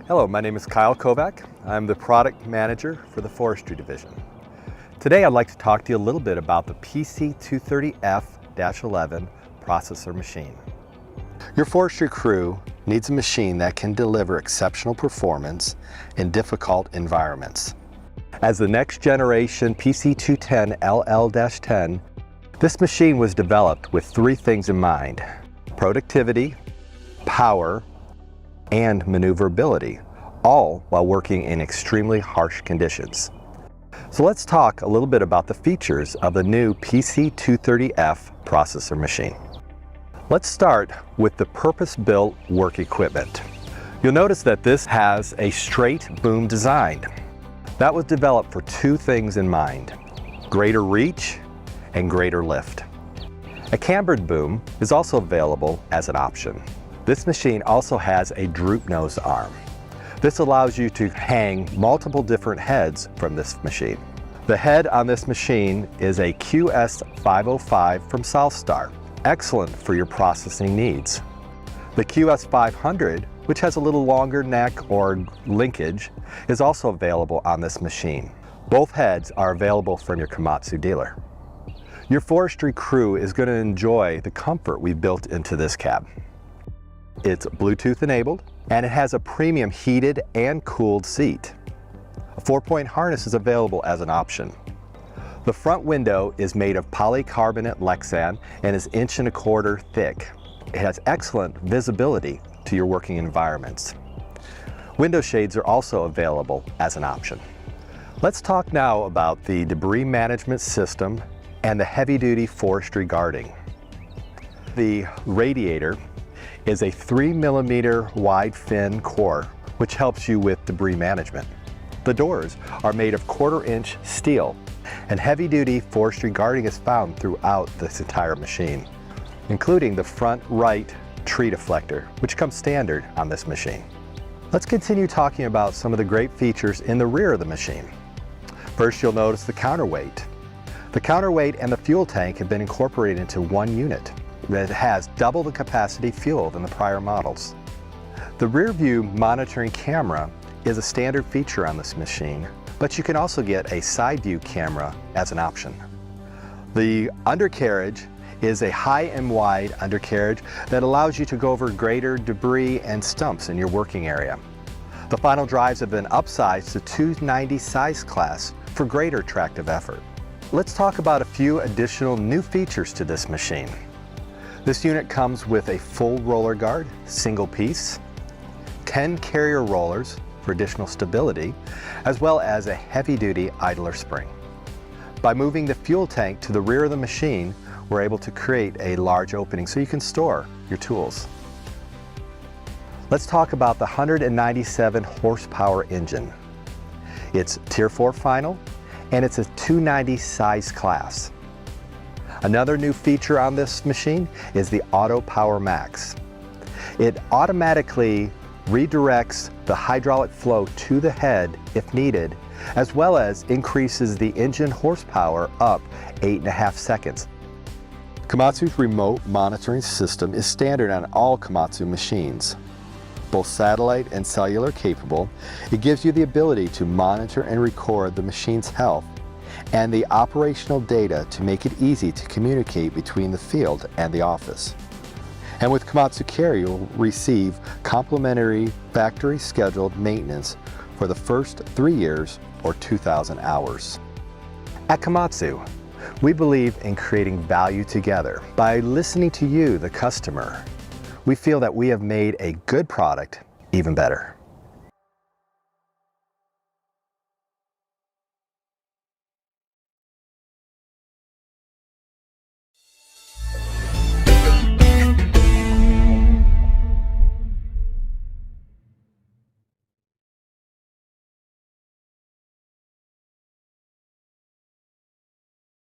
Hello, my name is Kyle Kovac. I'm the product manager for the forestry division. Today I'd like to talk to you a little bit about the PC230F-11 processor machine. Your forestry crew needs a machine that can deliver exceptional performance in difficult environments. As the next generation PC210LL-10, this machine was developed with three things in mind: productivity, power, and maneuverability, all while working in extremely harsh conditions. So let's talk a little bit about the features of the new PC230F processor machine. Let's start with the purpose-built work equipment. You'll notice that this has a straight boom design. That was developed for two things in mind: greater reach and greater lift. A cambered boom is also available as an option. This machine also has a droop nose arm. This allows you to hang multiple different heads from this machine. The head on this machine is a QS505 from Southstar, excellent for your processing needs. The QS500, which has a little longer neck or linkage, is also available on this machine. Both heads are available from your Komatsu dealer. Your forestry crew is going to enjoy the comfort we've built into this cab. It's Bluetooth enabled, and it has a premium heated and cooled seat. A 4-point harness is available as an option. The front window is made of polycarbonate Lexan and is 1.25 inches thick. It has excellent visibility to your working environments. Window shades are also available as an option. Let's talk now about the debris management system and the heavy-duty forestry guarding. The radiator is a 3mm wide fin core, which helps you with debris management. The doors are made of 1/4-inch steel, and heavy-duty forestry guarding is found throughout this entire machine, including the front right tree deflector, which comes standard on this machine. Let's continue talking about some of the great features in the rear of the machine. First, you'll notice the counterweight. The counterweight and the fuel tank have been incorporated into one unit that has double the capacity fuel than the prior models. The rear view monitoring camera is a standard feature on this machine, but you can also get a side view camera as an option. The undercarriage is a high and wide undercarriage that allows you to go over greater debris and stumps in your working area. The final drives have been upsized to 290 size class for greater tractive effort. Let's talk about a few additional new features to this machine. This unit comes with a full roller guard, single piece, 10 carrier rollers for additional stability, as well as a heavy-duty idler spring. By moving the fuel tank to the rear of the machine, we're able to create a large opening so you can store your tools. Let's talk about the 197 horsepower engine. It's Tier 4 final, and it's a 290 size class. Another new feature on this machine is the Auto Power Max. It automatically redirects the hydraulic flow to the head if needed, as well as increases the engine horsepower up 8.5 seconds. Komatsu's remote monitoring system is standard on all Komatsu machines. Both satellite and cellular capable, it gives you the ability to monitor and record the machine's health and the operational data to make it easy to communicate between the field and the office. And with Komatsu Care, you'll receive complimentary factory scheduled maintenance for the first 3 years or 2,000 hours. At Komatsu, we believe in creating value together. By listening to you, the customer, we feel that we have made a good product even better.